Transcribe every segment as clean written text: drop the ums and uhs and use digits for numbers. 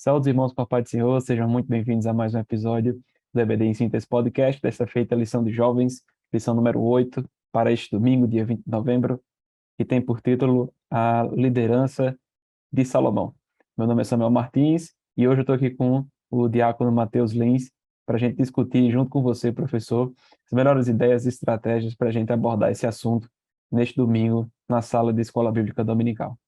Saúde, irmãos, papai do Senhor, sejam muito bem-vindos a mais um episódio do EBD em Síntese Podcast, desta feita lição de jovens, lição número 8, para este domingo, dia 20 de novembro, que tem por título A Liderança de Salomão. Meu nome é Samuel Martins e hoje eu estou aqui com o diácono Matheus Lins para a gente discutir, junto com você, professor, as melhores ideias e estratégias para a gente abordar esse assunto neste domingo na sala de Escola Bíblica Dominical.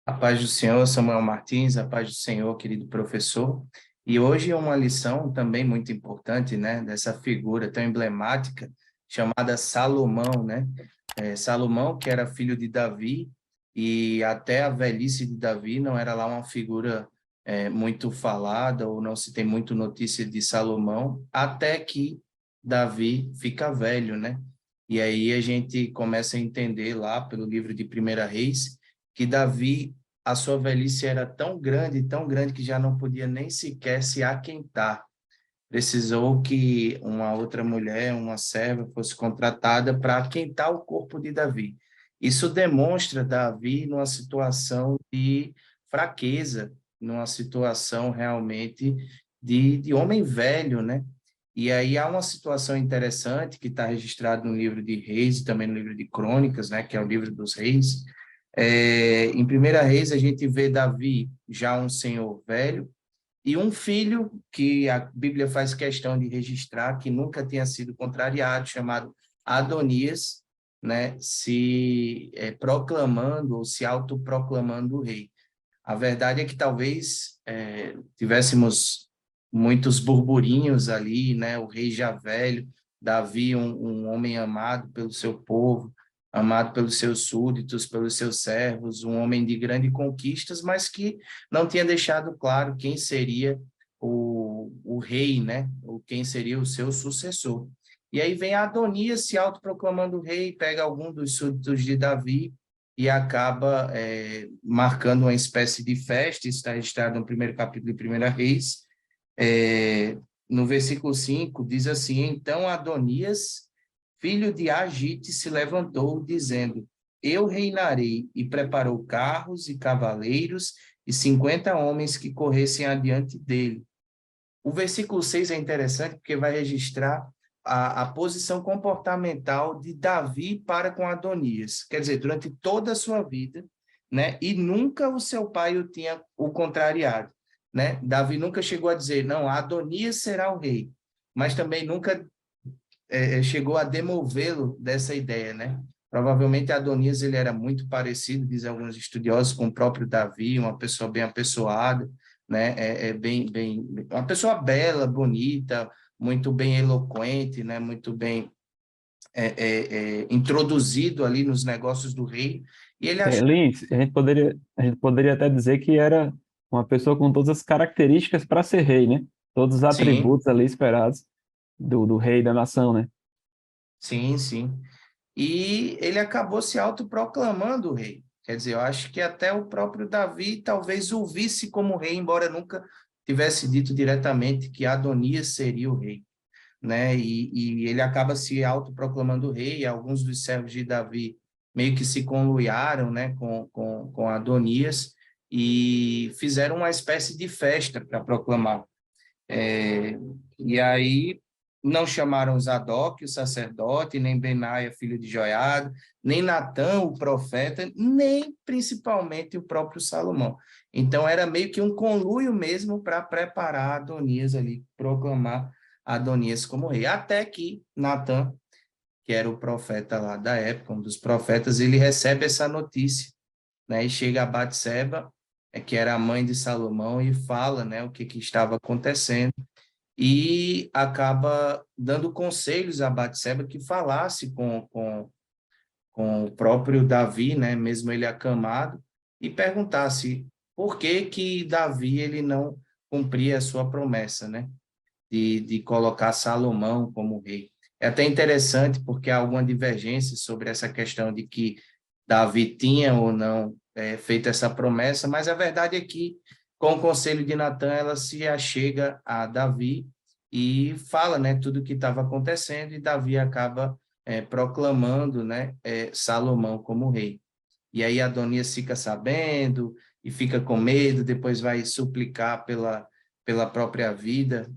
A paz do Senhor, Samuel Martins, a paz do Senhor, querido professor. E hoje é uma lição também muito importante, né, dessa figura tão emblemática chamada Salomão, né? Salomão, que era filho de Davi, e até a velhice de Davi não era lá uma figura muito falada, ou não se tem muito notícia de Salomão, até que Davi fica velho, né? E aí a gente começa a entender lá pelo livro de Primeira Reis, que Davi, a sua velhice era tão grande que já não podia nem sequer se aquentar. Precisou que uma outra mulher, uma serva, fosse contratada para aquentar o corpo de Davi. Isso demonstra Davi numa situação de fraqueza, numa situação realmente de homem velho, né? E aí há uma situação interessante que está registrada no livro de Reis e também no livro de Crônicas, né, que é o livro dos Reis. Em Primeira Reis a gente vê Davi já um senhor velho e um filho que a Bíblia faz questão de registrar que nunca tinha sido contrariado, chamado Adonias, né, se proclamando ou se autoproclamando rei. A verdade é que talvez tivéssemos muitos burburinhos ali, né? O rei já velho, Davi, um homem amado pelo seu povo, amado pelos seus súditos, pelos seus servos, um homem de grandes conquistas, mas que não tinha deixado claro quem seria o rei, né? Ou quem seria o seu sucessor. E aí vem Adonias se autoproclamando rei, pega algum dos súditos de Davi e acaba marcando uma espécie de festa. Isso está registrado no primeiro capítulo de Primeira Reis. No versículo 5, diz assim: Então Adonias, filho de Agite, se levantou, dizendo: Eu reinarei, e preparou carros e cavaleiros e 50 homens que corressem adiante dele. O versículo 6 é interessante porque vai registrar a posição comportamental de Davi para com Adonias. Quer dizer, durante toda a sua vida, né? E nunca o seu pai o contrariado, né? Davi nunca chegou a dizer, não, Adonias será o rei, mas também nunca chegou a demovê-lo dessa ideia, né? Provavelmente Adonias ele era muito parecido, dizem alguns estudiosos, com o próprio Davi, uma pessoa bem apessoada, né? Uma pessoa bela, bonita, muito bem eloquente, né? Muito bem introduzido ali nos negócios do rei. E ele achou, Lins, a gente poderia até dizer que era uma pessoa com todas as características para ser rei, né? Todos os sim, atributos ali esperados do rei da nação, né? sim, sim. E ele acabou se autoproclamando o rei. Quer dizer, eu acho que até o próprio Davi talvez o visse como rei, embora nunca tivesse dito diretamente que Adonias seria o rei, né? E ele acaba se autoproclamando rei, e alguns dos servos de Davi meio que se conluiaram, né, com Adonias e fizeram uma espécie de festa para proclamar. É, e aí não chamaram Zadok, o sacerdote, nem Benaia, filho de Joiada, nem Natã, o profeta, nem principalmente o próprio Salomão. Então era meio que um conluio mesmo para preparar Adonias ali, proclamar Adonias como rei. Até que Natã, que era o profeta lá da época, um dos profetas, ele recebe essa notícia, né? E chega a Batseba, que era a mãe de Salomão, e fala, né, o que estava acontecendo e acaba dando conselhos a Batseba que falasse com o próprio Davi, né, mesmo ele acamado, e perguntasse por que que Davi ele não cumpria a sua promessa, né, de colocar Salomão como rei. É até interessante porque há alguma divergência sobre essa questão de que Davi tinha ou não feito essa promessa, mas a verdade é que, com o conselho de Natã, ela se achega a Davi e fala, né, tudo o que estava acontecendo, e Davi acaba proclamando, né, Salomão como rei. E aí Adonias fica sabendo, e fica com medo, depois vai suplicar pela própria vida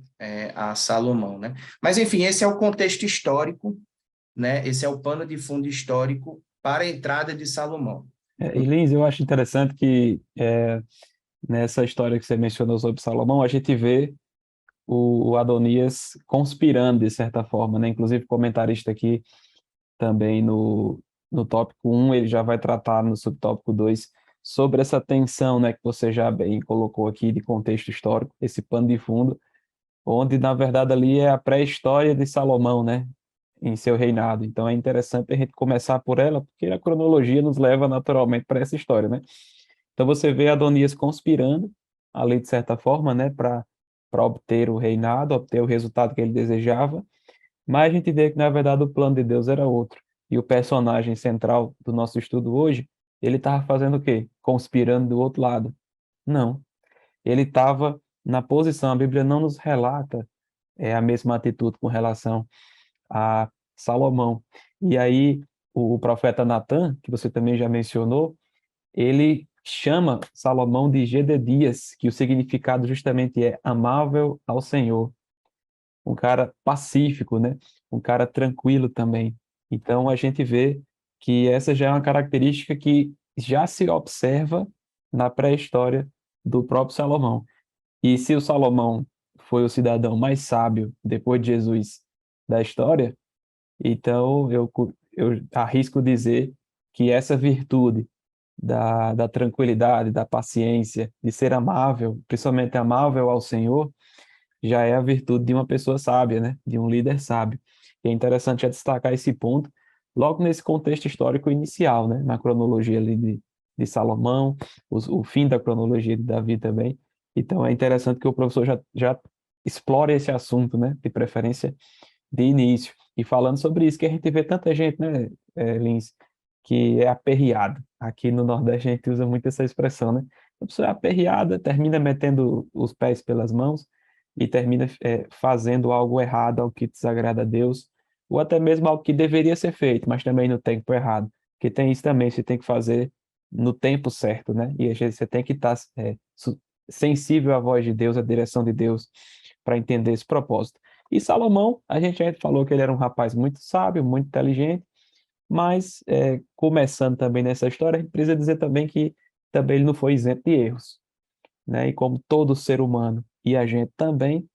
a Salomão, né? Mas, enfim, esse é o contexto histórico, né? Esse é o pano de fundo histórico para a entrada de Salomão. E Lins, eu acho interessante que nessa história que você mencionou sobre Salomão, a gente vê o Adonias conspirando de certa forma, né? Inclusive, o comentarista aqui também no tópico 1, ele já vai tratar no subtópico 2 sobre essa tensão, né, que você já bem colocou aqui de contexto histórico, esse pano de fundo, onde na verdade ali é a pré-história de Salomão, né, em seu reinado. Então é interessante a gente começar por ela, porque a cronologia nos leva naturalmente para essa história, né? Então você vê Adonias conspirando ali de certa forma, né, para obter o reinado, obter o resultado que ele desejava, mas a gente vê que, na verdade, o plano de Deus era outro. E o personagem central do nosso estudo hoje, ele estava fazendo o quê? Conspirando do outro lado. Não. Ele estava na posição, a Bíblia não nos relata a mesma atitude com relação a Salomão. E aí, o profeta Natan, que você também já mencionou, ele chama Salomão de Gededias, que o significado justamente é amável ao Senhor, um cara pacífico, né? Um cara tranquilo também. Então a gente vê que essa já é uma característica que já se observa na pré-história do próprio Salomão. E se o Salomão foi o cidadão mais sábio depois de Jesus da história, então eu arrisco dizer que essa virtude da tranquilidade, da paciência, de ser amável, principalmente amável ao Senhor, já é a virtude de uma pessoa sábia, né? De um líder sábio. E é interessante já destacar esse ponto logo nesse contexto histórico inicial, né? Na cronologia ali de Salomão, o fim da cronologia de Davi também. Então é interessante que o professor já explore esse assunto, né? De preferência de início. E falando sobre isso, que a gente vê tanta gente, né, Lins, que é aperreado. Aqui no Nordeste a gente usa muito essa expressão, né? A pessoa é aperreada, termina metendo os pés pelas mãos e termina fazendo algo errado, algo que desagrada a Deus, ou até mesmo algo que deveria ser feito, mas também no tempo errado. Porque tem isso também, você tem que fazer no tempo certo, né? E às vezes você tem que estar sensível à voz de Deus, à direção de Deus, para entender esse propósito. E Salomão, a gente já falou que ele era um rapaz muito sábio, muito inteligente, mas começando também nessa história, a gente precisa dizer também que também ele não foi isento de erros, né? E como todo ser humano, e a gente também,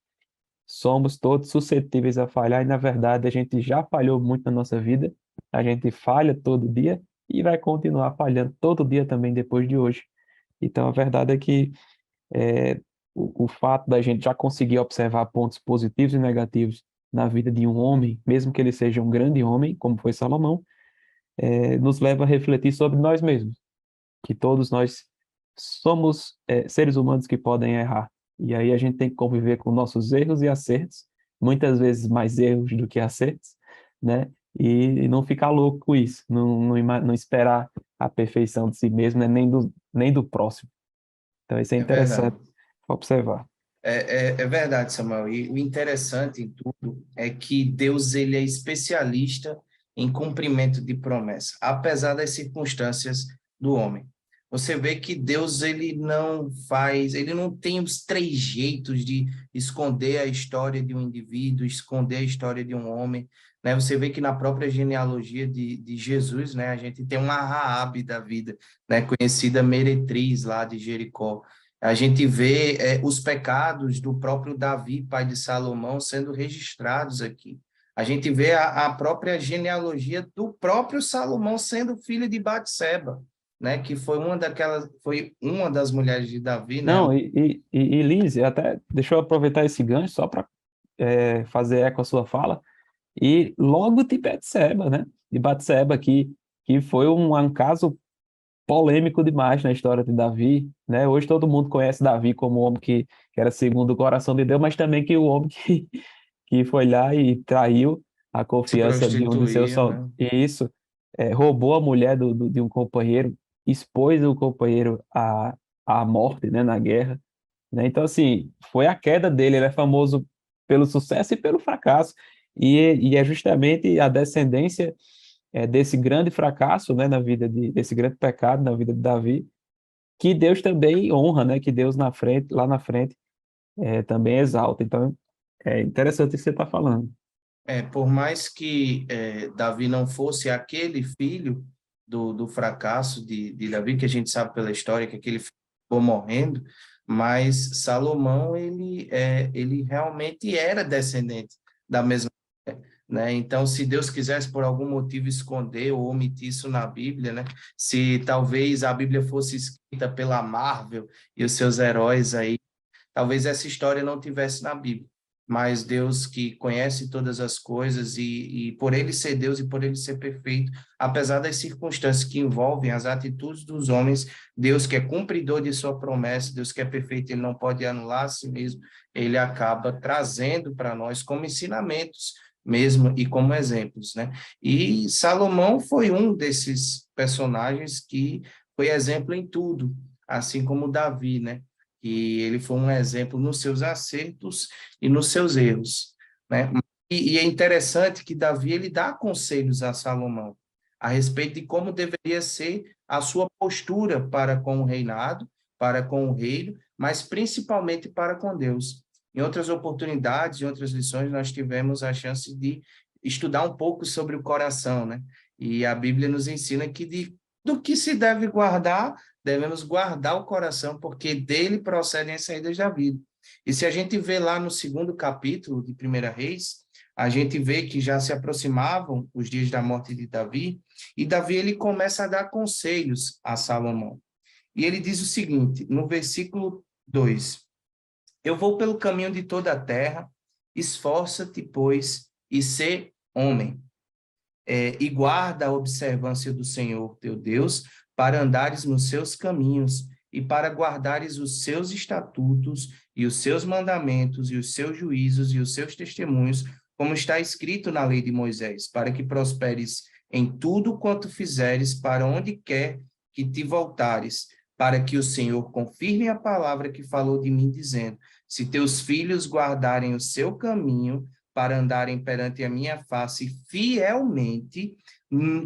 somos todos suscetíveis a falhar, e na verdade a gente já falhou muito na nossa vida, a gente falha todo dia e vai continuar falhando todo dia também depois de hoje. Então a verdade é que é, o fato da gente já conseguir observar pontos positivos e negativos na vida de um homem, mesmo que ele seja um grande homem, como foi Salomão, nos leva a refletir sobre nós mesmos, que todos nós somos seres humanos que podem errar. E aí a gente tem que conviver com nossos erros e acertos, muitas vezes mais erros do que acertos, né? E não ficar louco com isso, não esperar a perfeição de si mesmo, né? Nem do próximo. Então isso é É verdade. interessante observar. É verdade, Samuel. E o interessante em tudo é que Deus ele é especialista em cumprimento de promessa, apesar das circunstâncias do homem. Você vê que Deus ele não tem os três jeitos de esconder a história de um indivíduo, esconder a história de um homem, né? Você vê que na própria genealogia de Jesus, né, a gente tem uma Raabe da vida, né, conhecida meretriz lá de Jericó. A gente vê os pecados do próprio Davi, pai de Salomão, sendo registrados aqui. A gente vê a própria genealogia do próprio Salomão sendo filho de Batseba, né? Que foi uma das mulheres de Davi, né? Não, e Lise, até deixa eu aproveitar esse gancho só para fazer eco à sua fala, e logo de Betseba, né? De Batseba, que foi um caso polêmico demais na história de Davi, né? Hoje todo mundo conhece Davi como o homem que era segundo o coração de Deus, mas também que o homem que foi lá e traiu a Se confiança de um de seus prostituía, soldados. né? Isso, roubou a mulher de um companheiro, expôs o companheiro à morte, né? Na guerra, né? Então, assim, foi a queda dele. Ele é famoso pelo sucesso e pelo fracasso. E é justamente a descendência desse grande fracasso, né, desse grande pecado na vida de Davi, que Deus também honra, né? Que Deus lá na frente, também exalta. Então, é interessante o que você está falando. Por mais que Davi não fosse aquele filho do fracasso de Davi, que a gente sabe pela história que aquele filho ficou morrendo, mas Salomão, ele realmente era descendente da mesma, né? Então, se Deus quisesse por algum motivo esconder ou omitir isso na Bíblia, né? Se talvez a Bíblia fosse escrita pela Marvel e os seus heróis aí, talvez essa história não tivesse na Bíblia, mas Deus que conhece todas as coisas e por ele ser Deus e por ele ser perfeito, apesar das circunstâncias que envolvem as atitudes dos homens, Deus que é cumpridor de sua promessa, Deus que é perfeito, ele não pode anular a si mesmo, ele acaba trazendo para nós como ensinamentos mesmo e como exemplos, né? E Salomão foi um desses personagens que foi exemplo em tudo, assim como Davi, né? E ele foi um exemplo nos seus acertos e nos seus erros, né? E é interessante que Davi ele dá conselhos a Salomão a respeito de como deveria ser a sua postura para com o reinado, para com o reino, mas principalmente para com Deus. Em outras oportunidades, em outras lições, nós tivemos a chance de estudar um pouco sobre o coração, né? E a Bíblia nos ensina que do que se deve guardar, devemos guardar o coração, porque dele procedem as saídas da vida. E se a gente vê lá no segundo capítulo de Primeira Reis, a gente vê que já se aproximavam os dias da morte de Davi, e Davi ele começa a dar conselhos a Salomão. E ele diz o seguinte, no versículo 2: Eu vou pelo caminho de toda a terra, esforça-te, pois, e sê homem, e guarda a observância do Senhor teu Deus, para andares nos seus caminhos e para guardares os seus estatutos e os seus mandamentos e os seus juízos e os seus testemunhos, como está escrito na lei de Moisés, para que prosperes em tudo quanto fizeres, para onde quer que te voltares, para que o Senhor confirme a palavra que falou de mim, dizendo: se teus filhos guardarem o seu caminho, para andarem perante a minha face fielmente,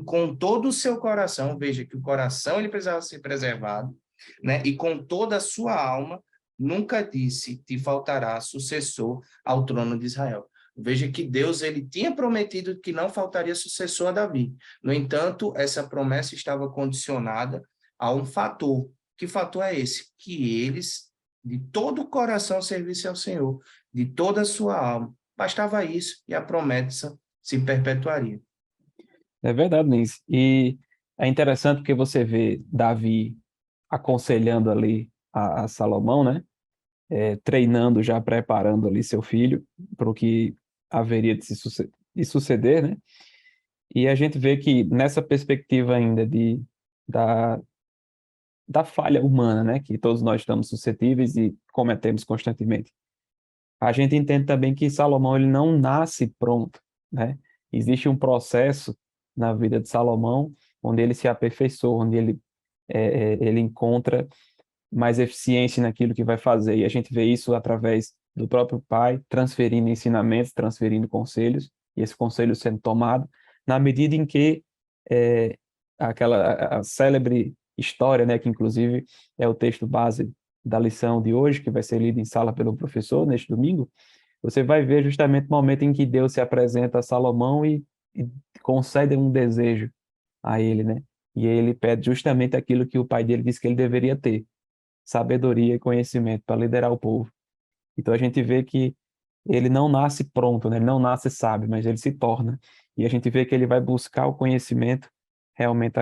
com todo o seu coração. Veja que o coração ele precisava ser preservado, né? E com toda a sua alma, nunca disse: te faltará sucessor ao trono de Israel. Veja que Deus ele tinha prometido que não faltaria sucessor a Davi. No entanto, essa promessa estava condicionada a um fator. Que fator é esse? Que eles, de todo o coração, servissem ao Senhor, de toda a sua alma. Bastava isso e a promessa se perpetuaria. É verdade, Nisso. E é interessante porque você vê Davi aconselhando ali a Salomão, né? Treinando, já preparando ali seu filho para o que haveria de suceder, né? E a gente vê que nessa perspectiva ainda da, da falha humana, né? Que todos nós estamos suscetíveis e cometemos constantemente. A gente entende também que Salomão ele não nasce pronto, né? Existe um processo na vida de Salomão onde ele se aperfeiçoa, onde ele encontra mais eficiência naquilo que vai fazer. E a gente vê isso através do próprio pai, transferindo ensinamentos, transferindo conselhos, e esse conselho sendo tomado, na medida em que é, a célebre história, né, que inclusive é o texto base da lição de hoje, que vai ser lida em sala pelo professor neste domingo, você vai ver justamente o momento em que Deus se apresenta a Salomão e concede um desejo a ele, né? E ele pede justamente aquilo que o pai dele disse que ele deveria ter: sabedoria e conhecimento para liderar o povo. Então a gente vê que ele não nasce pronto, né? Ele não nasce sábio, mas ele se torna. E a gente vê que ele vai buscar o conhecimento realmente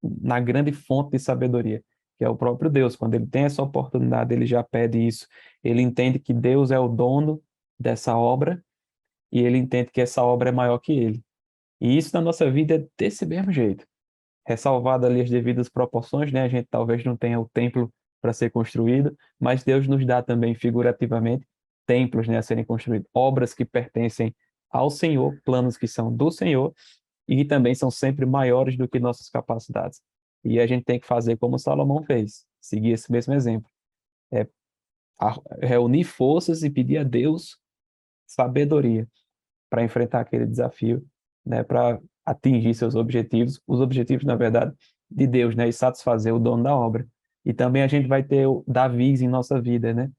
na grande fonte de sabedoria, que é o próprio Deus. Quando ele tem essa oportunidade, ele já pede isso. Ele entende que Deus é o dono dessa obra e ele entende que essa obra é maior que ele. E isso na nossa vida é desse mesmo jeito. Ressalvado ali as devidas proporções, né? A gente talvez não tenha o templo para ser construído, mas Deus nos dá também figurativamente templos, né, a serem construídos, obras que pertencem ao Senhor, planos que são do Senhor e que também são sempre maiores do que nossas capacidades. E a gente tem que fazer como Salomão fez, seguir esse mesmo exemplo, é reunir forças e pedir a Deus sabedoria para enfrentar aquele desafio, né, para atingir seus objetivos, os objetivos, na verdade, de Deus, né, e satisfazer o dono da obra. E também a gente vai ter o Davis em nossa vida, né?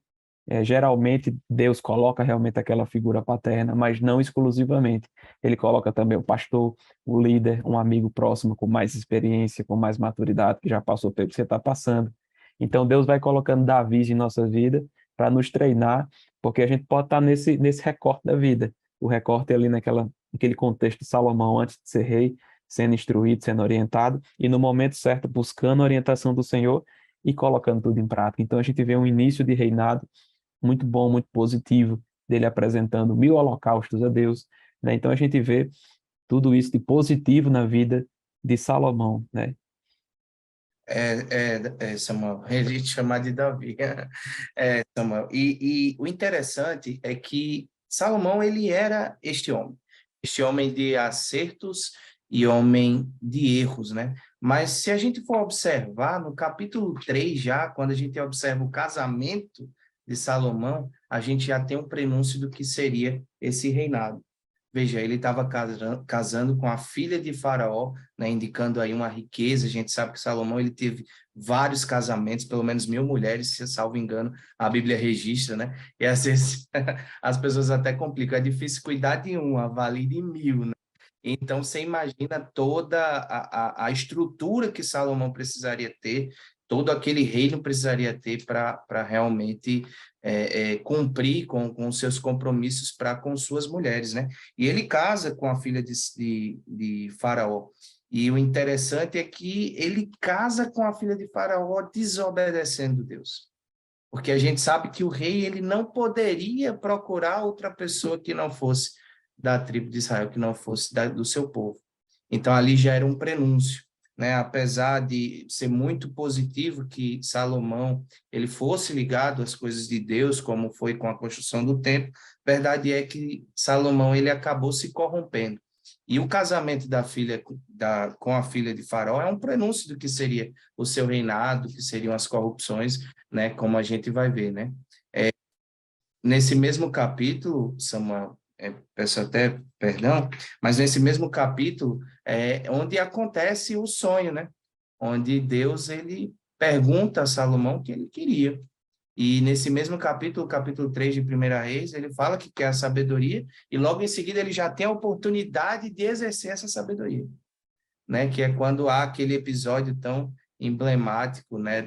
Geralmente Deus coloca realmente aquela figura paterna, mas não exclusivamente. Ele coloca também o pastor, o líder, um amigo próximo com mais experiência, com mais maturidade, que já passou pelo que você está passando. Então Deus vai colocando Davi em nossa vida para nos treinar, porque a gente pode estar nesse recorte da vida. O recorte ali naquele contexto de Salomão antes de ser rei, sendo instruído, sendo orientado, e no momento certo buscando a orientação do Senhor e colocando tudo em prática. Então a gente vê um início de reinado muito bom, muito positivo, dele apresentando 1000 holocaustos a Deus, né? Então a gente vê tudo isso de positivo na vida de Salomão, né? Samuel, ele te chamar de Davi. Samuel. E o interessante é que Salomão, ele era este homem de acertos e homem de erros, né? Mas se a gente for observar, no capítulo 3 já, quando a gente observa o casamento de Salomão, a gente já tem um prenúncio do que seria esse reinado. Veja, ele estava casando com a filha de Faraó, né, indicando aí uma riqueza. A gente sabe que Salomão ele teve vários casamentos, pelo menos 1000 mulheres, se salvo engano, a Bíblia registra, né? E às vezes as pessoas até complicam, é difícil cuidar de uma, vale de 1000, né? Então, você imagina toda a estrutura que Salomão precisaria ter, todo aquele reino precisaria ter para realmente cumprir com seus compromissos para com suas mulheres, né? E ele casa com a filha de Faraó. E o interessante é que ele casa com a filha de Faraó desobedecendo Deus. Porque a gente sabe que o rei ele não poderia procurar outra pessoa que não fosse da tribo de Israel, que não fosse do seu povo. Então ali já era um prenúncio, né? Apesar de ser muito positivo que Salomão ele fosse ligado às coisas de Deus, como foi com a construção do templo, verdade é que Salomão ele acabou se corrompendo. E o casamento da filha com a filha de Faraó é um prenúncio do que seria o seu reinado, que seriam as corrupções, né? Como a gente vai ver, né? Nesse mesmo capítulo, Samuel, peço até perdão, mas nesse mesmo capítulo é onde acontece o sonho, né? Onde Deus ele pergunta a Salomão o que ele queria. E nesse mesmo capítulo, capítulo 3 de Primeira Reis, ele fala que quer a sabedoria e logo em seguida ele já tem a oportunidade de exercer essa sabedoria, né? Que é quando há aquele episódio tão emblemático, né?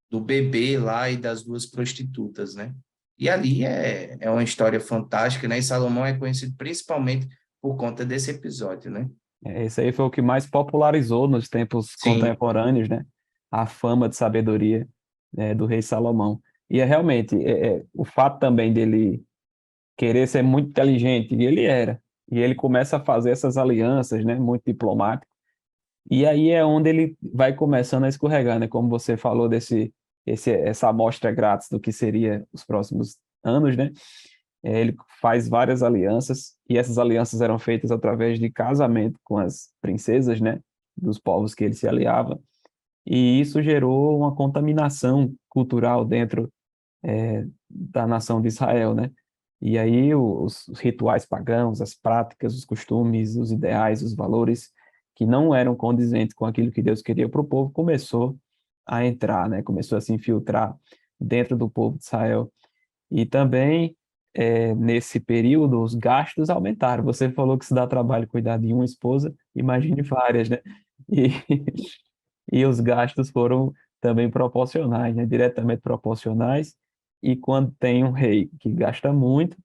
Do bebê lá e das duas prostitutas, né? E ali é uma história fantástica, né? E Salomão é conhecido principalmente por conta desse episódio, né? Esse aí foi o que mais popularizou nos tempos Sim, contemporâneos, né? A fama de sabedoria, do rei Salomão. E realmente, o fato também dele querer ser muito inteligente, e ele era, e ele começa a fazer essas alianças, né? Muito diplomático. E aí é onde ele vai começando a escorregar, né? Como você falou essa amostra grátis do que seria os próximos anos, né? Ele faz várias alianças e essas alianças eram feitas através de casamento com as princesas, né? Dos povos que ele se aliava. E isso gerou uma contaminação cultural dentro da nação de Israel, né? E aí os rituais pagãos, as práticas, os costumes, os ideais, os valores que não eram condizentes com aquilo que Deus queria para o povo começou a entrar, né? Começou a se infiltrar dentro do povo de Israel. E também nesse período os gastos aumentaram. Você falou que se dá trabalho cuidar de uma esposa, imagine várias, né? E, e os gastos foram também proporcionais, né? Diretamente proporcionais. E quando tem um rei que gasta muito,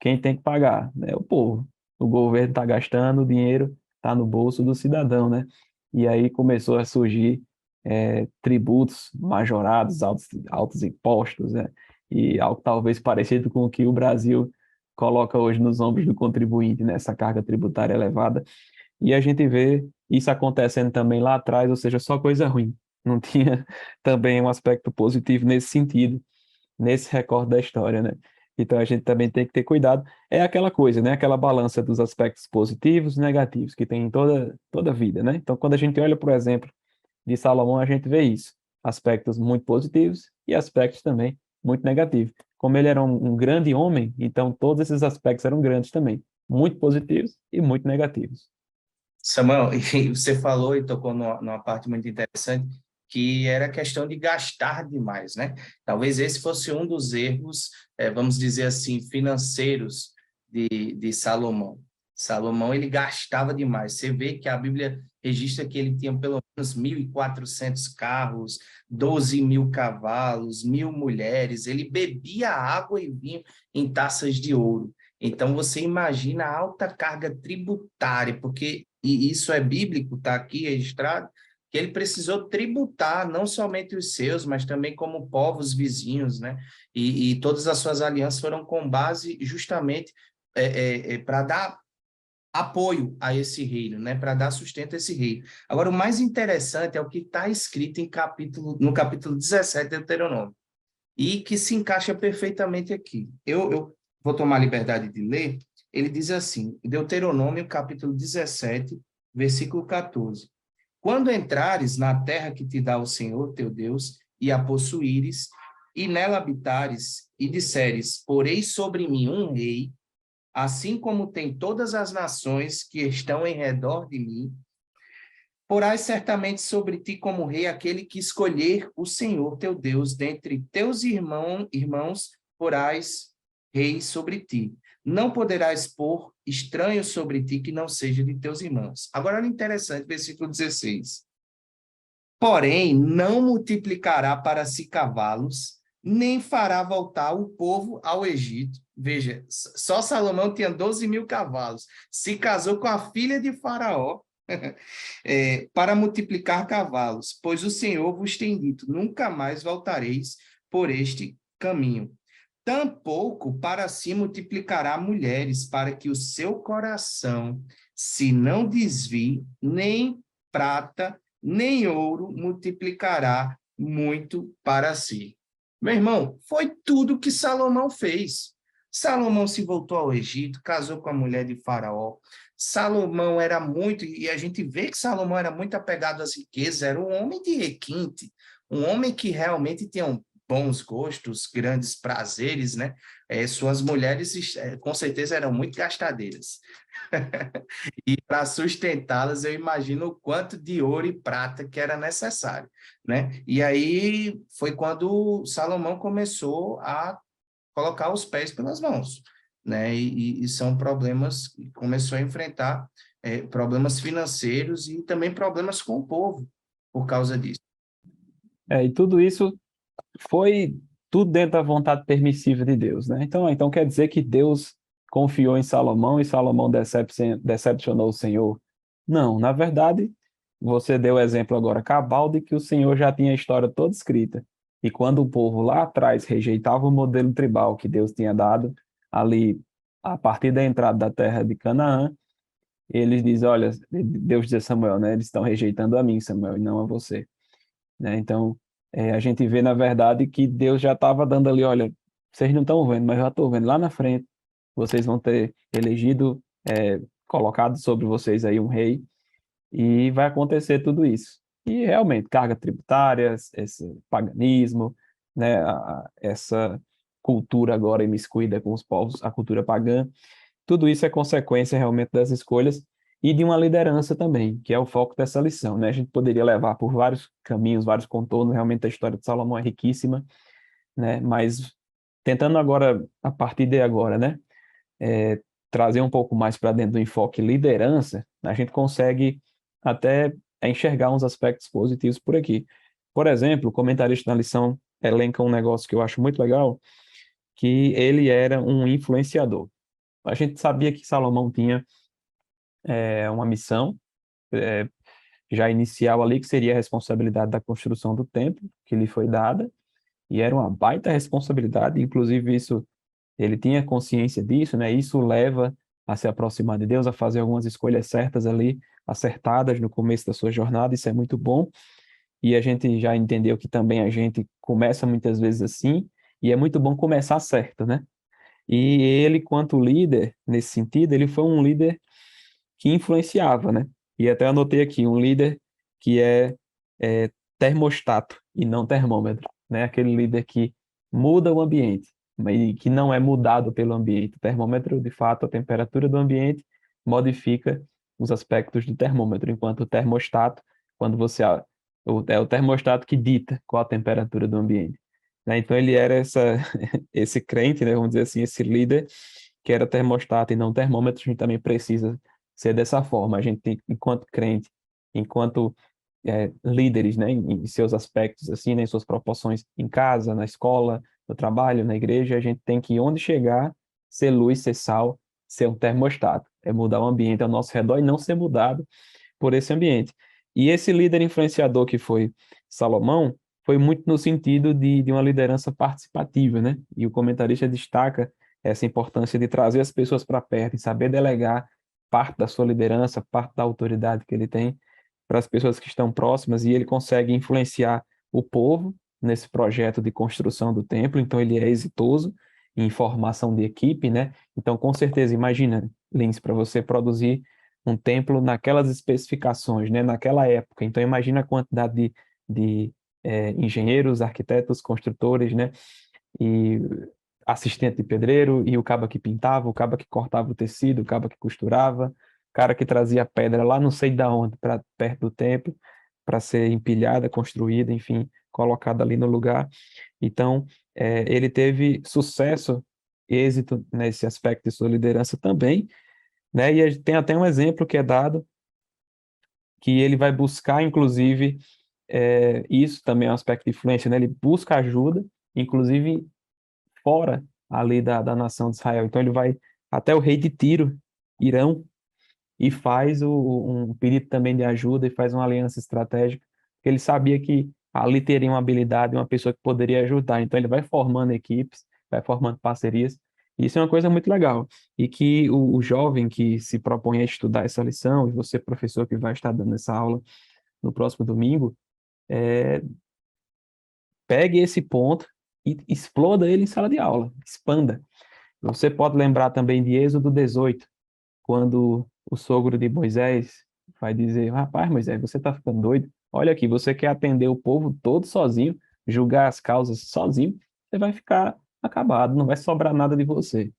quem tem que pagar? É o povo. O governo está gastando, o dinheiro está no bolso do cidadão, né? E aí começou a surgir tributos majorados, altos impostos, né? E algo talvez parecido com o que o Brasil coloca hoje nos ombros do contribuinte, né? Essa carga tributária elevada. E a gente vê isso acontecendo também lá atrás, ou seja, só coisa ruim. Não tinha também um aspecto positivo nesse sentido, nesse recorte da história, né? Então a gente também tem que ter cuidado. É aquela coisa, né? Aquela balança dos aspectos positivos e negativos que tem em toda a vida, né? Então quando a gente olha, por exemplo, de Salomão, a gente vê isso. Aspectos muito positivos e aspectos também muito negativos. Como ele era um grande homem, então todos esses aspectos eram grandes também. Muito positivos e muito negativos. Samuel, e você falou e tocou numa parte muito interessante, que era questão de gastar demais, né? Talvez esse fosse um dos erros, vamos dizer assim, financeiros de Salomão. Salomão, ele gastava demais. Você vê que a Bíblia registra que ele tinha pelo menos 1.400 carros, 12.000 cavalos, 1.000 mulheres. Ele bebia água e vinho em taças de ouro. Então, você imagina a alta carga tributária, porque e isso é bíblico, está aqui registrado, que ele precisou tributar não somente os seus, mas também como povos vizinhos, né? E todas as suas alianças foram com base justamente para dar apoio a esse reino, né? Para dar sustento a esse reino. Agora, o mais interessante é o que está escrito no capítulo 17 de Deuteronômio, e que se encaixa perfeitamente aqui. Eu vou tomar a liberdade de ler. Ele diz assim, Deuteronômio, capítulo 17, versículo 14. Quando entrares na terra que te dá o Senhor teu Deus, e a possuíres, e nela habitares, e disseres, porei sobre mim um rei, assim como tem todas as nações que estão em redor de mim, porás certamente sobre ti como rei aquele que escolher o Senhor teu Deus dentre teus irmãos, porás rei sobre ti. Não poderás pôr estranho sobre ti que não seja de teus irmãos. Agora, olha interessante, versículo 16. Porém, não multiplicará para si cavalos, nem fará voltar o povo ao Egito. Veja, só Salomão tinha 12.000 cavalos. Se casou com a filha de Faraó, para multiplicar cavalos, pois o Senhor vos tem dito, nunca mais voltareis por este caminho. Tampouco para si multiplicará mulheres, para que o seu coração se não desvie, nem prata, nem ouro multiplicará muito para si. Meu irmão, foi tudo que Salomão fez. Salomão se voltou ao Egito, casou com a mulher de Faraó. Salomão era muito, e a gente vê que Salomão era muito apegado às riquezas, era um homem de requinte, um homem que realmente tinha bons gostos, grandes prazeres, né? Suas mulheres, com certeza, eram muito gastadeiras. E para sustentá-las, eu imagino o quanto de ouro e prata que era necessário, né? E aí foi quando Salomão começou a colocar os pés pelas mãos, né? E são problemas, começou a enfrentar problemas financeiros e também problemas com o povo por causa disso. E tudo isso foi tudo dentro da vontade permissiva de Deus, né? Então quer dizer que Deus confiou em Salomão e Salomão decepcionou o Senhor? Não, na verdade, você deu o exemplo agora cabal de que o Senhor já tinha a história toda escrita. E quando o povo lá atrás rejeitava o modelo tribal que Deus tinha dado, ali, a partir da entrada da terra de Canaã, eles dizem, olha, Deus diz a Samuel, né? Eles estão rejeitando a mim, Samuel, e não a você, né? Então, a gente vê, na verdade, que Deus já estava dando ali, olha, vocês não estão vendo, mas eu já estou vendo lá na frente, vocês vão ter elegido, colocado sobre vocês aí um rei, e vai acontecer tudo isso. E realmente, carga tributária, esse paganismo, né, essa cultura agora imiscuída com os povos, a cultura pagã, tudo isso é consequência realmente das escolhas e de uma liderança também, que é o foco dessa lição, né? A gente poderia levar por vários caminhos, vários contornos, realmente a história de Salomão é riquíssima, né? Mas tentando agora, a partir de agora, né? Trazer um pouco mais para dentro do enfoque liderança, a gente consegue até enxergar uns aspectos positivos por aqui. Por exemplo, o comentarista na lição elenca um negócio que eu acho muito legal, que ele era um influenciador. A gente sabia que Salomão tinha uma missão já inicial ali, que seria a responsabilidade da construção do templo, que lhe foi dada, e era uma baita responsabilidade, inclusive isso, ele tinha consciência disso, né? Isso leva a se aproximar de Deus, a fazer algumas escolhas certas ali, acertadas no começo da sua jornada, isso é muito bom, e a gente já entendeu que também a gente começa muitas vezes assim, e é muito bom começar certo, né? E ele, quanto líder, nesse sentido, ele foi um líder que influenciava, né? E até anotei aqui, um líder que é termostato e não termômetro, né? Aquele líder que muda o ambiente, mas que não é mudado pelo ambiente. O termômetro, de fato, a temperatura do ambiente modifica os aspectos do termômetro, enquanto o termostato, quando você É o termostato que dita qual a temperatura do ambiente. Né? Então ele era esse crente, né, vamos dizer assim, esse líder que era termostato e não termômetro. A gente também precisa ser dessa forma. A gente tem, enquanto crente, enquanto líderes, né, em seus aspectos, assim, né, em suas proporções, em casa, na escola, no trabalho, na igreja, a gente tem que, onde chegar, ser luz, ser sal, ser um termostato. É mudar o ambiente ao nosso redor e não ser mudado por esse ambiente. E esse líder influenciador que foi Salomão, foi muito no sentido de uma liderança participativa, né? E o comentarista destaca essa importância de trazer as pessoas para perto e saber delegar parte da sua liderança, parte da autoridade que ele tem para as pessoas que estão próximas, e ele consegue influenciar o povo nesse projeto de construção do templo. Então ele é exitoso em formação de equipe, né? Então, com certeza, imagina, Lins, para você produzir um templo naquelas especificações, né, naquela época. Então, imagina a quantidade de engenheiros, arquitetos, construtores, né, e assistente de pedreiro, e o cabo que pintava, o cabo que cortava o tecido, o cabo que costurava, o cara que trazia pedra lá não sei da onde, para perto do templo, para ser empilhada, construída, enfim, colocada ali no lugar. Então, ele teve sucesso, êxito nesse aspecto de sua liderança também, né? E tem até um exemplo que é dado, que ele vai buscar, inclusive, isso também é um aspecto de influência, né? Ele busca ajuda, inclusive fora ali da nação de Israel. Então ele vai até o rei de Tiro, Irão, e faz um pedido também de ajuda e faz uma aliança estratégica, porque ele sabia que ali teria uma habilidade, uma pessoa que poderia ajudar. Então ele vai formando equipes, vai formando parcerias. E isso é uma coisa muito legal. E que o jovem que se propõe a estudar essa lição, e você, professor, que vai estar dando essa aula no próximo domingo, é, pegue esse ponto e exploda ele em sala de aula, expanda. Você pode lembrar também de Êxodo 18, quando o sogro de Moisés vai dizer: Rapaz, Moisés, você está ficando doido? Olha aqui, você quer atender o povo todo sozinho, julgar as causas sozinho, você vai ficar acabado, não vai sobrar nada de você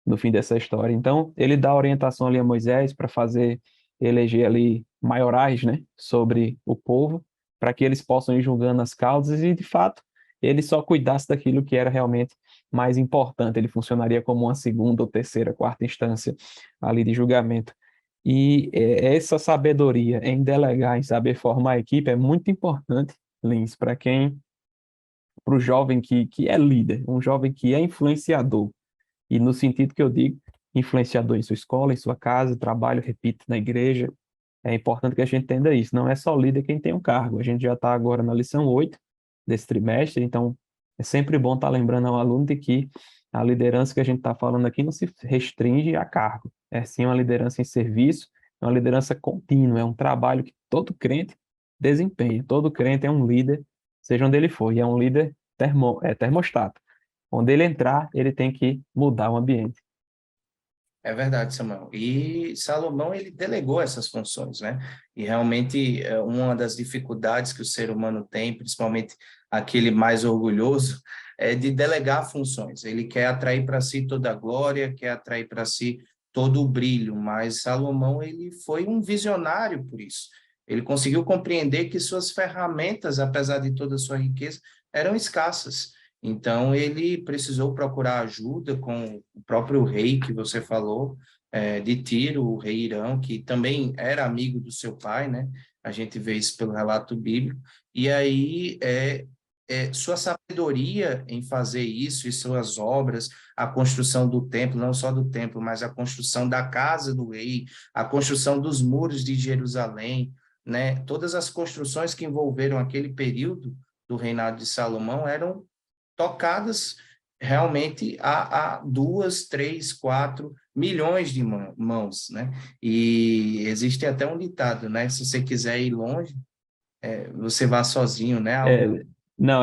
no fim dessa história. Então, ele dá orientação ali a Moisés para fazer eleger ali maiorais, né, sobre o povo, para que eles possam ir julgando as causas e, de fato, ele só cuidasse daquilo que era realmente mais importante. Ele funcionaria como uma segunda ou terceira, quarta instância ali de julgamento. E essa sabedoria em delegar, em saber formar a equipe é muito importante, Lins, para o jovem que é líder, um jovem que é influenciador, e no sentido que eu digo, influenciador em sua escola, em sua casa, trabalho, repito, na igreja. É importante que a gente entenda isso. Não é só líder quem tem um cargo. A gente já está agora na lição 8 desse trimestre, então é sempre bom estar lembrando ao aluno de que a liderança que a gente está falando aqui não se restringe a cargo. É sim uma liderança em serviço, é uma liderança contínua, é um trabalho que todo crente desempenha. Todo crente é um líder, seja onde ele for, e é um líder termostato. Onde ele entrar, ele tem que mudar o ambiente. É verdade, Samuel. E Salomão, ele delegou essas funções, né? E realmente, uma das dificuldades que o ser humano tem, principalmente aquele mais orgulhoso, é de delegar funções. Ele quer atrair para si toda a glória, quer atrair para si todo o brilho, mas Salomão, ele foi um visionário por isso. Ele conseguiu compreender que suas ferramentas, apesar de toda a sua riqueza, eram escassas. Então, ele precisou procurar ajuda com o próprio rei que você falou, de Tiro, o rei Irão, que também era amigo do seu pai, né? A gente vê isso pelo relato bíblico. E aí, sua sabedoria em fazer isso e suas obras, a construção do templo, não só do templo, mas a construção da casa do rei, a construção dos muros de Jerusalém, né? Todas as construções que envolveram aquele período do reinado de Salomão eram tocadas realmente a 2, 3, 4 milhões de mãos, né? E existe até um ditado, né? Se você quiser ir longe, você vá sozinho, né? É, não,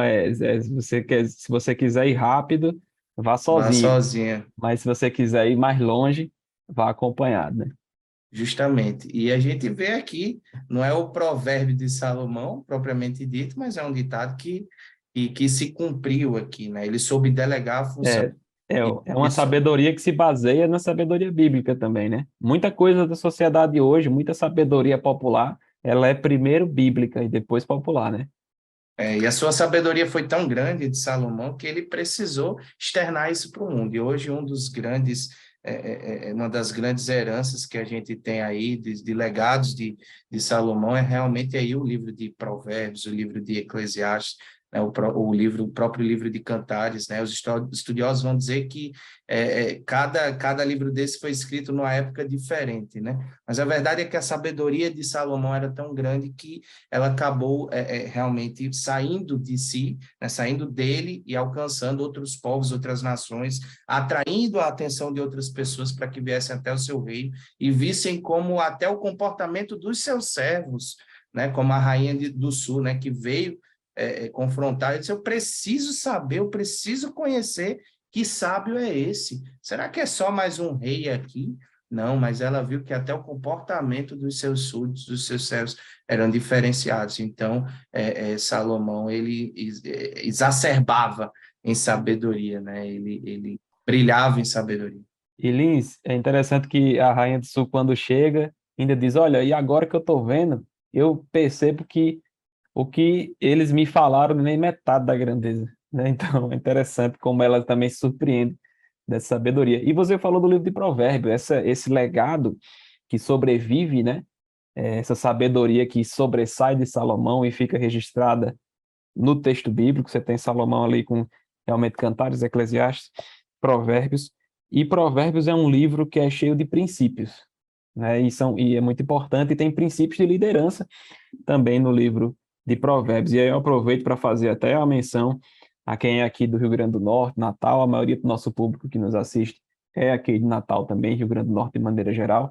se você quiser ir rápido, vá Vá sozinho. sozinho, Mas se você quiser ir mais longe, vá acompanhado, né? justamente. E a gente vê aqui, não é o provérbio de Salomão, propriamente dito, mas é um ditado que se cumpriu aqui, né? Ele soube delegar a função. É, é, E é uma isso sabedoria que se baseia na sabedoria bíblica também, né? Muita coisa da sociedade hoje, muita sabedoria popular, ela é primeiro bíblica e depois popular, né? E a sua sabedoria foi tão grande de Salomão que ele precisou externar isso para o mundo. E hoje uma das grandes heranças que a gente tem aí de legados de Salomão é realmente aí o livro de Provérbios, o livro de Eclesiastes, né, o próprio livro de Cantares, né? Os estudiosos vão dizer que cada livro desse foi escrito numa época diferente, né? Mas a verdade é que a sabedoria de Salomão era tão grande que ela acabou realmente saindo de si, né, saindo dele e alcançando outros povos, outras nações, atraindo a atenção de outras pessoas para que viessem até o seu reino e vissem como até o comportamento dos seus servos, né, como a rainha do sul, né, que veio confrontar, e disse, eu preciso saber, eu preciso conhecer que sábio é esse. Será que é só mais um rei aqui? Não, mas ela viu que até o comportamento dos seus súditos, dos seus servos, eram diferenciados. Então, Salomão, ele exacerbava em sabedoria, né? Ele brilhava em sabedoria. E Lins, é interessante que a Rainha do Sul, quando chega, ainda diz: Olha, e agora que eu estou vendo, eu percebo que o que eles me falaram nem metade da grandeza, né? Então, é interessante como ela também se surpreende dessa sabedoria. E você falou do livro de Provérbios, esse legado que sobrevive, né? Essa sabedoria que sobressai de Salomão e fica registrada no texto bíblico. Você tem Salomão ali com realmente Cantares, Eclesiastes, Provérbios. E Provérbios é um livro que é cheio de princípios, né? E é muito importante, e tem princípios de liderança também no livro de Provérbios. E aí eu aproveito para fazer até a menção a quem é aqui do Rio Grande do Norte, Natal. A maioria do nosso público que nos assiste é aqui de Natal também, Rio Grande do Norte de maneira geral.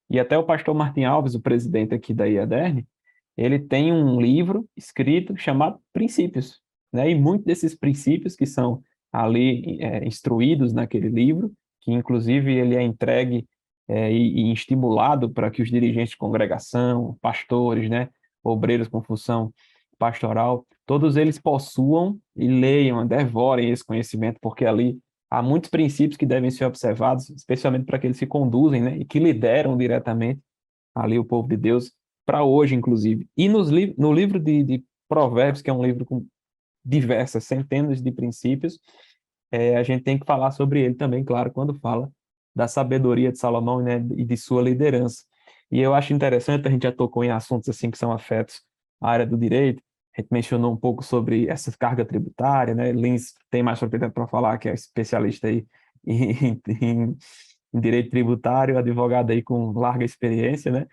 E até o pastor Martim Alves, o presidente aqui da IADERN, ele tem um livro escrito chamado Princípios, né? E muitos desses princípios que são ali instruídos naquele livro, que inclusive ele é entregue e estimulado para que os dirigentes de congregação, pastores, né, obreiros com função pastoral, todos eles possuam e leiam, devorem esse conhecimento, porque ali há muitos princípios que devem ser observados, especialmente para aqueles que conduzem, né, e que lideram diretamente ali o povo de Deus, para hoje, inclusive. E no livro de Provérbios, que é um livro com diversas centenas de princípios, a gente tem que falar sobre ele também, claro, quando fala da sabedoria de Salomão, né, e de sua liderança. E eu acho interessante, a gente já tocou em assuntos assim que são afetos à área do direito, a gente mencionou um pouco sobre essa carga tributária, né? Lins tem mais propriedade para falar, que é especialista aí em direito tributário, advogado aí com larga experiência, né?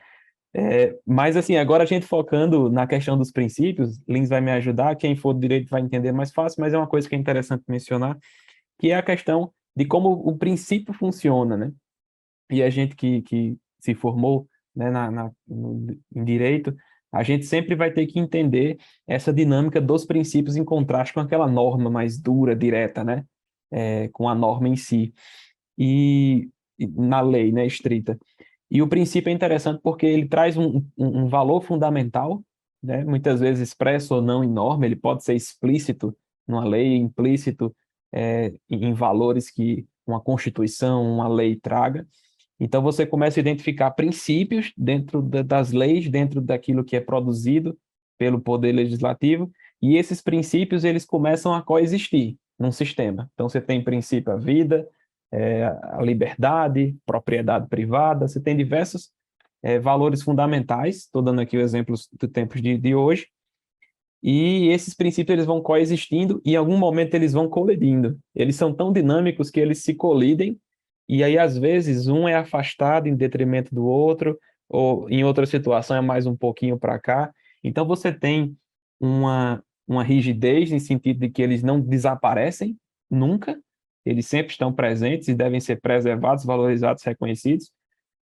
Mas assim, agora a gente focando na questão dos princípios, Lins vai me ajudar, quem for do direito vai entender mais fácil, mas é uma coisa que é interessante mencionar, que é a questão de como o princípio funciona, né? E a gente que se formou, né, em direito, a gente sempre vai ter que entender essa dinâmica dos princípios em contraste com aquela norma mais dura, direta, né? Com a norma em si. E na lei, né, estrita. E o princípio é interessante porque ele traz um valor fundamental, né, muitas vezes expresso ou não em norma, ele pode ser explícito numa lei, implícito em valores que uma constituição, uma lei traga. Então você começa a identificar princípios dentro das leis, dentro daquilo que é produzido pelo poder legislativo, e esses princípios eles começam a coexistir num sistema. Então você tem princípio a vida, a liberdade, propriedade privada, você tem diversos valores fundamentais, estou dando aqui o exemplo do tempos de hoje, e esses princípios eles vão coexistindo e em algum momento eles vão colidindo. Eles são tão dinâmicos que eles se colidem e aí às vezes um é afastado em detrimento do outro ou em outra situação é mais um pouquinho para cá. Então você tem uma rigidez em sentido de que eles não desaparecem nunca, eles sempre estão presentes e devem ser preservados, valorizados, reconhecidos,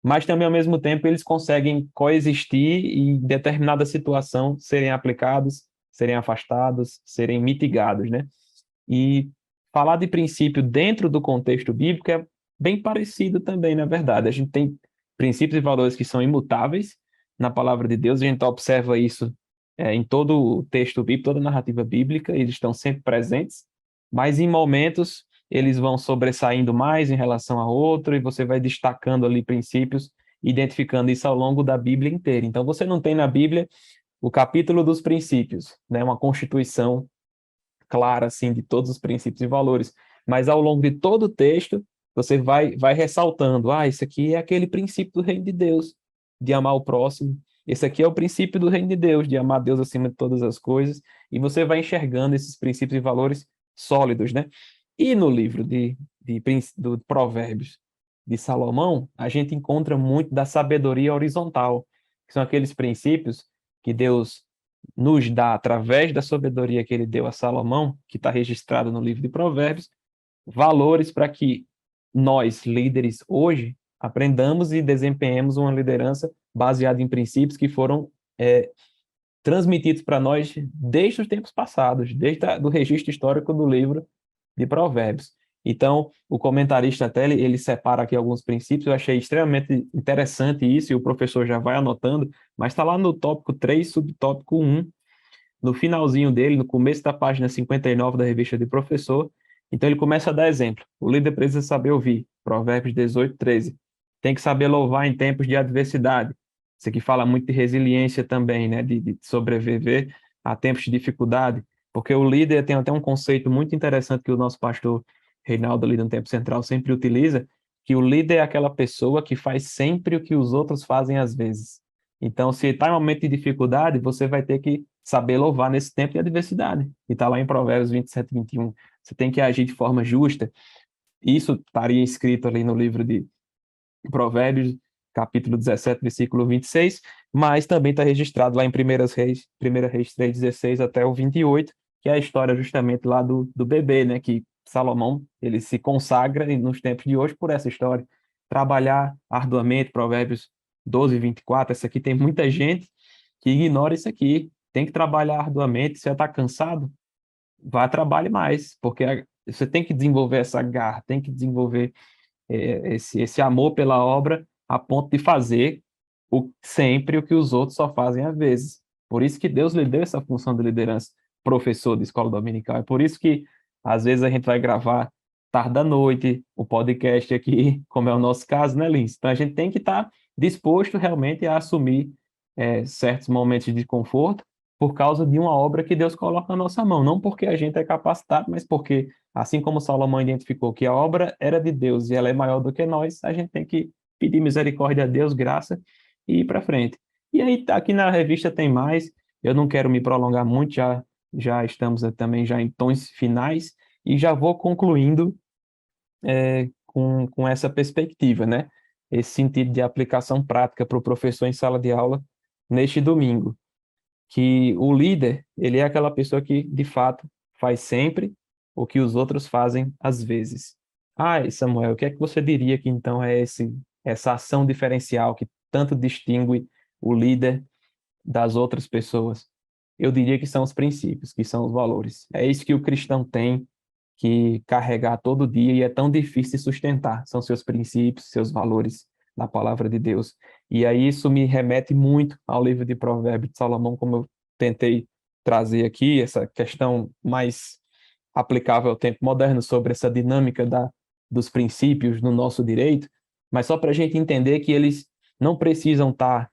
mas também ao mesmo tempo eles conseguem coexistir e em determinada situação serem aplicados, serem afastados, serem mitigados, né? E falar de princípio dentro do contexto bíblico é bem parecido também, na verdade. A gente tem princípios e valores que são imutáveis na palavra de Deus, a gente observa isso em todo o texto bíblico, toda a narrativa bíblica, eles estão sempre presentes, mas em momentos eles vão sobressaindo mais em relação a outro, e você vai destacando ali princípios identificando isso ao longo da Bíblia inteira. Então, você não tem na Bíblia o capítulo dos princípios, né? Uma constituição clara, assim, de todos os princípios e valores, mas ao longo de todo o texto, você vai ressaltando, isso aqui é aquele princípio do reino de Deus, de amar o próximo, esse aqui é o princípio do reino de Deus, de amar Deus acima de todas as coisas, e você vai enxergando esses princípios e valores sólidos, né? E no livro do Provérbios de Salomão, a gente encontra muito da sabedoria horizontal, que são aqueles princípios que Deus nos dá, através da sabedoria que ele deu a Salomão, que está registrado no livro de Provérbios, valores para que nós, líderes, hoje, aprendamos e desempenhemos uma liderança baseada em princípios que foram transmitidos para nós desde os tempos passados, desde o registro histórico do livro de Provérbios. Então, o comentarista até ele separa aqui alguns princípios, eu achei extremamente interessante isso, e o professor já vai anotando, mas está lá no tópico 3, subtópico 1, no finalzinho dele, no começo da página 59 da revista de professor. Então ele começa a dar exemplo. O líder precisa saber ouvir, Provérbios 18, 13. Tem que saber louvar em tempos de adversidade. Isso aqui fala muito de resiliência também, né? De sobreviver a tempos de dificuldade, porque o líder tem até um conceito muito interessante que o nosso pastor Reinaldo ali no Tempo Central sempre utiliza, que o líder é aquela pessoa que faz sempre o que os outros fazem às vezes. Então, se está em um momento de dificuldade, você vai ter que saber louvar nesse tempo de adversidade. E está lá em Provérbios 27, 21. Você tem que agir de forma justa. Isso estaria escrito ali no livro de Provérbios, capítulo 17, versículo 26, mas também está registrado lá em 1 Reis 3, 16 até o 28, que é a história justamente lá do bebê, né? Que Salomão, ele se consagra nos tempos de hoje por essa história. Trabalhar arduamente, Provérbios 12, 24, essa aqui tem muita gente que ignora isso aqui. Tem que trabalhar arduamente, se você está cansado, vá trabalhe mais, porque você tem que desenvolver essa garra, tem que desenvolver esse amor pela obra a ponto de fazer sempre o que os outros só fazem às vezes. Por isso que Deus lhe deu essa função de liderança, professor de escola dominical. É por isso que às vezes a gente vai gravar tarde da noite, o podcast aqui, como é o nosso caso, né, Lins? Então a gente tem que estar disposto realmente a assumir certos momentos de desconforto por causa de uma obra que Deus coloca na nossa mão, não porque a gente é capacitado, mas porque, assim como Salomão identificou que a obra era de Deus e ela é maior do que nós, a gente tem que pedir misericórdia a Deus, graça e ir para frente. E aí, aqui na revista tem mais, eu não quero me prolongar muito, já estamos também já em tons finais, e já vou concluindo com essa perspectiva, né? Esse sentido de aplicação prática para o professor em sala de aula neste domingo, que o líder, ele é aquela pessoa que, de fato, faz sempre o que os outros fazem às vezes. Samuel, o que é que você diria que então é essa ação diferencial que tanto distingue o líder das outras pessoas? Eu diria que são os princípios, que são os valores. É isso que o cristão tem que carregar todo dia e é tão difícil de sustentar. São seus princípios, seus valores na palavra de Deus. E aí isso me remete muito ao livro de Provérbios de Salomão, como eu tentei trazer aqui, essa questão mais aplicável ao tempo moderno sobre essa dinâmica dos princípios no nosso direito, mas só para a gente entender que eles não precisam estar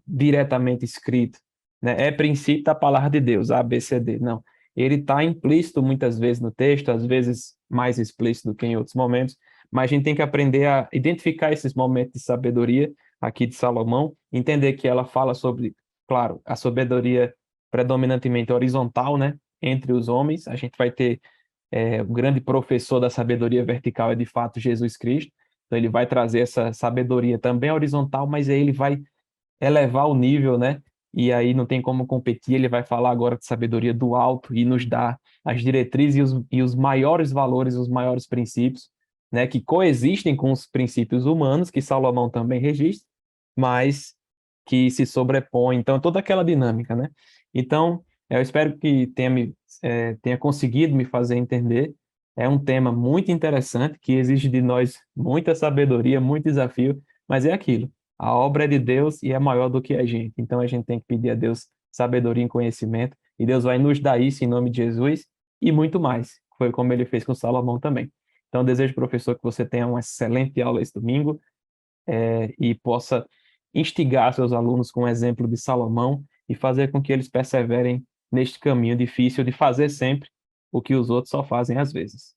diretamente escritos, né? É princípio da palavra de Deus, A, B, C, D. Não. Ele está implícito muitas vezes no texto, às vezes mais explícito do que em outros momentos, mas a gente tem que aprender a identificar esses momentos de sabedoria aqui de Salomão, entender que ela fala sobre, claro, a sabedoria predominantemente horizontal, né, entre os homens. A gente vai ter o grande professor da sabedoria vertical é de fato Jesus Cristo, então ele vai trazer essa sabedoria também horizontal, mas aí ele vai elevar o nível, né? E aí não tem como competir, ele vai falar agora de sabedoria do alto e nos dar as diretrizes e os maiores valores, os maiores princípios, né? Que coexistem com os princípios humanos, que Salomão também registra, mas que se sobrepõem. Então, toda aquela dinâmica, né? Então, eu espero que tenha conseguido me fazer entender. É um tema muito interessante, que exige de nós muita sabedoria, muito desafio, mas é aquilo. A obra é de Deus e é maior do que a gente. Então a gente tem que pedir a Deus sabedoria e conhecimento, e Deus vai nos dar isso em nome de Jesus e muito mais. Foi como ele fez com Salomão também. Então desejo, professor, que você tenha uma excelente aula esse domingo, e possa instigar seus alunos com o exemplo de Salomão e fazer com que eles perseverem neste caminho difícil de fazer sempre o que os outros só fazem às vezes.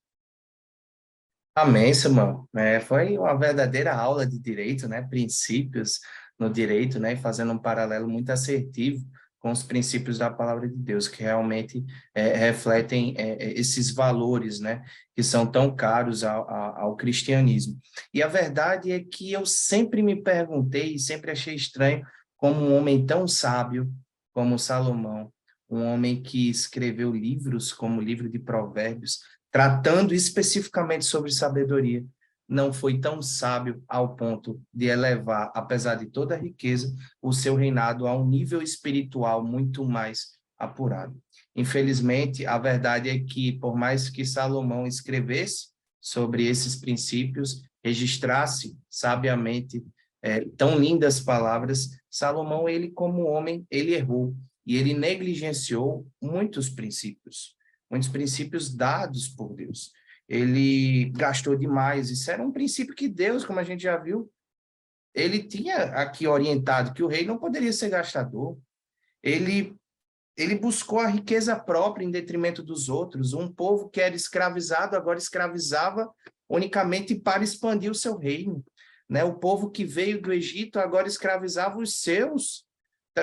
Amém, Samuel. Foi uma verdadeira aula de direito, né? Princípios no direito, né? E fazendo um paralelo muito assertivo com os princípios da palavra de Deus, que realmente refletem esses valores, né? Que são tão caros ao cristianismo. E a verdade é que eu sempre me perguntei e sempre achei estranho como um homem tão sábio como Salomão, um homem que escreveu livros como o livro de Provérbios, tratando especificamente sobre sabedoria, não foi tão sábio ao ponto de elevar, apesar de toda a riqueza, o seu reinado a um nível espiritual muito mais apurado. Infelizmente, a verdade é que, por mais que Salomão escrevesse sobre esses princípios, registrasse sabiamente tão lindas palavras, Salomão, ele como homem, ele errou e ele negligenciou muitos princípios dados por Deus. Ele gastou demais. Isso era um princípio que Deus, como a gente já viu, ele tinha aqui orientado que o rei não poderia ser gastador. Ele ele buscou a riqueza própria em detrimento dos outros. Um povo que era escravizado agora escravizava unicamente para expandir o seu reino, né? O povo que veio do Egito agora escravizava os seus,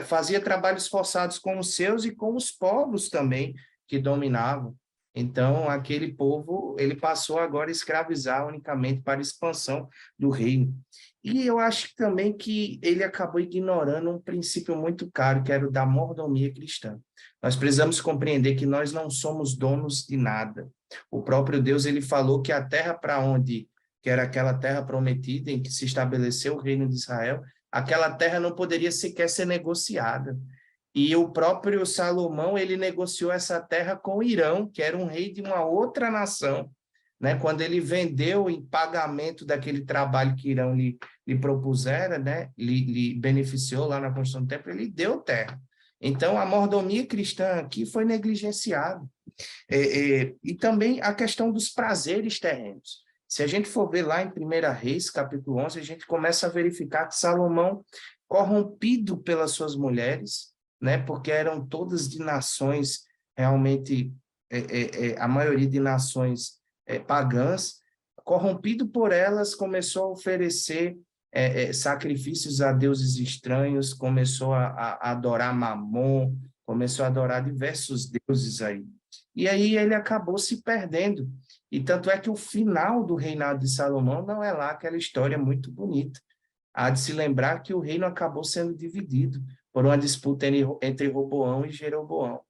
fazia trabalhos forçados com os seus e com os povos também que dominavam. Então, aquele povo, ele passou agora a escravizar unicamente para a expansão do reino. E eu acho também que ele acabou ignorando um princípio muito caro, que era o da mordomia cristã. Nós precisamos compreender que nós não somos donos de nada. O próprio Deus, ele falou que a terra para onde, que era aquela terra prometida em que se estabeleceu o reino de Israel, aquela terra não poderia sequer ser negociada. E o próprio Salomão, ele negociou essa terra com o Irão, que era um rei de uma outra nação, né? Quando ele vendeu em pagamento daquele trabalho que Irão lhe propusera, né? Lhe beneficiou lá na construção do templo, ele deu terra. Então, a mordomia cristã aqui foi negligenciada. E também a questão dos prazeres terrenos. Se a gente for ver lá em 1 Reis, capítulo 11, a gente começa a verificar que Salomão, corrompido pelas suas mulheres, né, porque eram todas de nações realmente, a maioria de nações pagãs, corrompido por elas, começou a oferecer sacrifícios a deuses estranhos, começou a adorar Mamon, começou a adorar diversos deuses aí. E aí ele acabou se perdendo. E tanto é que o final do reinado de Salomão não é lá aquela história muito bonita. Há de se lembrar que o reino acabou sendo dividido por uma disputa entre Roboão e Jeroboão.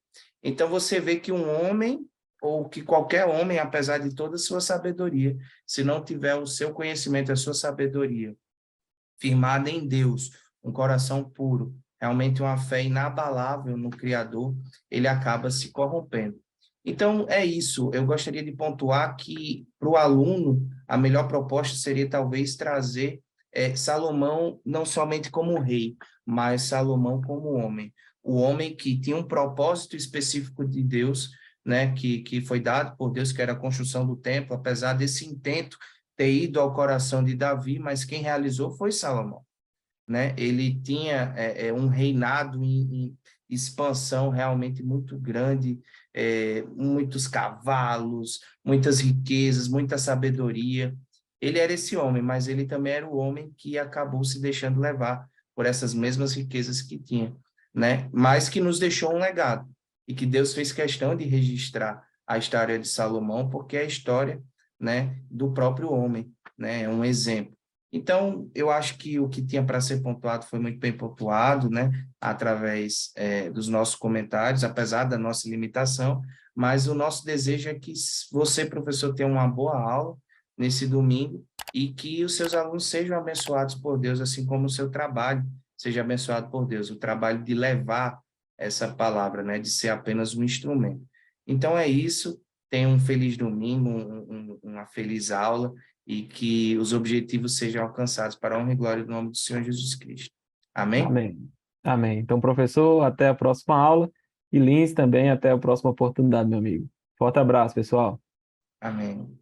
Então você vê que um homem, ou que qualquer homem, apesar de toda a sua sabedoria, se não tiver o seu conhecimento, a sua sabedoria firmada em Deus, um coração puro, realmente uma fé inabalável no Criador, ele acaba se corrompendo. Então, é isso. Eu gostaria de pontuar que, para o aluno, a melhor proposta seria talvez trazer Salomão não somente como rei, mas Salomão como homem. O homem que tinha um propósito específico de Deus, né, que foi dado por Deus, que era a construção do templo, apesar desse intento ter ido ao coração de Davi, mas quem realizou foi Salomão, né? Ele tinha um reinado em expansão realmente muito grande, muitos cavalos, muitas riquezas, muita sabedoria. Ele era esse homem, mas ele também era o homem que acabou se deixando levar por essas mesmas riquezas que tinha, né? Mas que nos deixou um legado e que Deus fez questão de registrar a história de Salomão, porque é a história, né, do próprio homem, né? É um exemplo. Então, eu acho que o que tinha para ser pontuado foi muito bem pontuado, né, através dos nossos comentários, apesar da nossa limitação, mas o nosso desejo é que você, professor, tenha uma boa aula nesse domingo e que os seus alunos sejam abençoados por Deus, assim como o seu trabalho seja abençoado por Deus, o trabalho de levar essa palavra, né, de ser apenas um instrumento. Então, é isso. Tenha um feliz domingo, uma feliz aula, e que os objetivos sejam alcançados para a honra e glória do nome do Senhor Jesus Cristo. Amém? Amém. Amém. Então, professor, até a próxima aula. E Lins também, até a próxima oportunidade, meu amigo. Forte abraço, pessoal. Amém.